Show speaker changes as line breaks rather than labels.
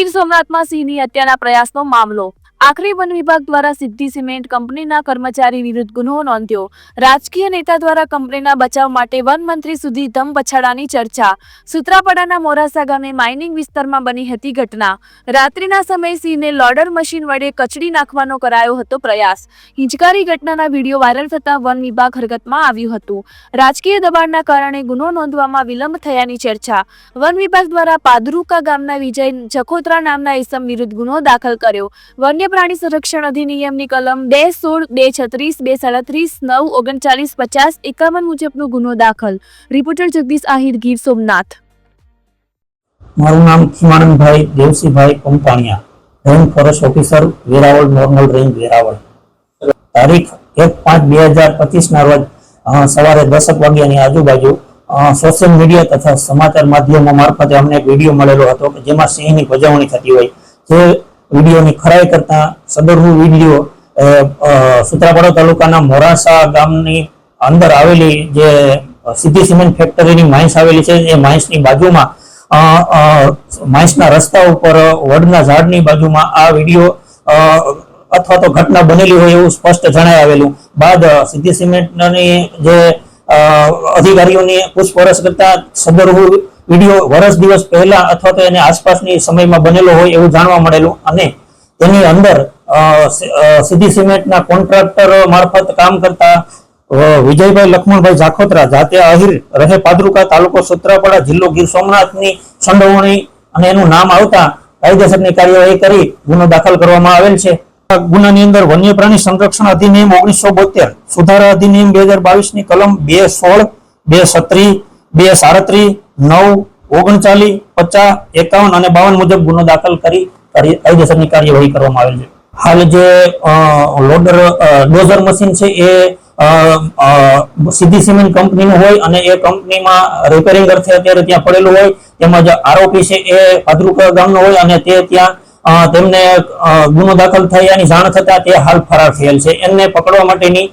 ગીર સોમનાથમાં સિંહની હત્યાના પ્રયાસનો મામલો। આખરી વન વિભાગ દ્વારા સિદ્ધિ સિમેન્ટ કંપનીના કર્મચારી વિરુદ્ધ ગુનો નોંધ્યો। રાજકીય નેતા દ્વારા કંપનીના બચાવ માટે વન મંત્રી સુધી ધમ પછાડાની ચર્ચા। સૂત્રાપાડાના મોરાસા ગામે માઇનિંગ વિસ્તારમાં બની હતી ઘટના। રાત્રિના સમયે સિંહને લોડર મશીન વડે કચડી નાખવાનો કરાયો હતો પ્રયાસ। હિંચકારી ઘટનાના વિડીયો વાયરલ થતા વન વિભાગ હરકતમાં આવ્યું હતું। રાજકીય દબાણના કારણે ગુનો નોંધવામાં વિલંબ થયાની ચર્ચા। વન વિભાગ દ્વારા પાદરુકા ગામના વિજય જખોત્રા નામના ઇસમ વિરુદ્ધ ગુનો દાખલ કર્યો। વન્ય પ્રાણી સંરક્ષણ અધિનિયમની કલમ 216, 236, 237, 9, 39, 50, 51 મુજબનો ગુનો દાખલ। રિપોર્ટર જગદીશ આહિર, ગીર સોમનાથ।
મારું નામ Khimanandbhai Devsibhai Pampaniya, range forest officer, Veraval normal range Veraval. તારીખ 1/5/2025 ના રોજ સવારે 10 વાગ્યાની આજુબાજુ સોશિયલ મીડિયા તથા સમાચાર માધ્યમો મારફતે અમને એક વિડીયો મળેલો હતો કે જેમાં સિંહની ભજવણી થતી હોય। જે વિડીયોની ખરાઈ કરતા સદરનો વિડીયો સૂત્રાપાડા તાલુકાના મોરાસા ગામની અંદર આવેલી જે સિદ્ધિ સિમેન્ટ ફેક્ટરીની માઇન્સ આવેલી છે એ માઇન્સની બાજુમાં માઇન્સના રસ્તા ઉપર વડના ઝાડની બાજુમાં આ વિડીયો અથવા તો ઘટના બનેલી હોય એવું સ્પષ્ટ જણાઈ આવેલું। બાદ સિદ્ધિ સિમેન્ટની જે અધિકારીઓની પૂછપરછ કરતા સદરનો વિડીયો વર્ષ દિવસ પહેલા અથવા તો એની આસપાસની સમયમાં બનેલો હોય એવું જાણવા મળેલું અને તેની અંદર સિદ્ધિ સિમેન્ટના કોન્ટ્રાક્ટર મારફત કામ કરતા વિજયભાઈ લક્ષ્મણભાઈ જાખોત્રા, જાતે આહિર, રહે પાદરુકા, તાલુકો સૂત્રાપાડા, જિલ્લો ગીર સોમનાથની સંડોવણી અને એનું નામ આવતા કાયદેસરની કાર્યવાહી કરી ગુનો દાખલ કરવામાં આવેલ છે। ગુનાની અંદર વન્ય પ્રાણી સંરક્ષણ અધિનિયમ 1972, સુધારા અધિનિયમ 2022 ની કલમ 216, 237, 237, 9, 39, 50, 51 અને 52 મુજબ ગુનો દાખલ કરી કાયદેસરની કાર્યવાહી કરવામાં આવેલ છે। હાલ જે ડોઝર મશીન છે એ સિદ્ધિ સિમેન્ટ કંપનીનું હોય અને એ કંપનીમાં રિપેરિંગ અર્થે અત્યારે ત્યાં પડેલું હોય। તેમજ આરોપી છે એ પાદરુકા ગામનો હોય અને તે ત્યાં તેમને ગુનો દાખલ થયાની જાણ થતા તે હાલ ફરાર થયેલ છે। એમને પકડવા માટેની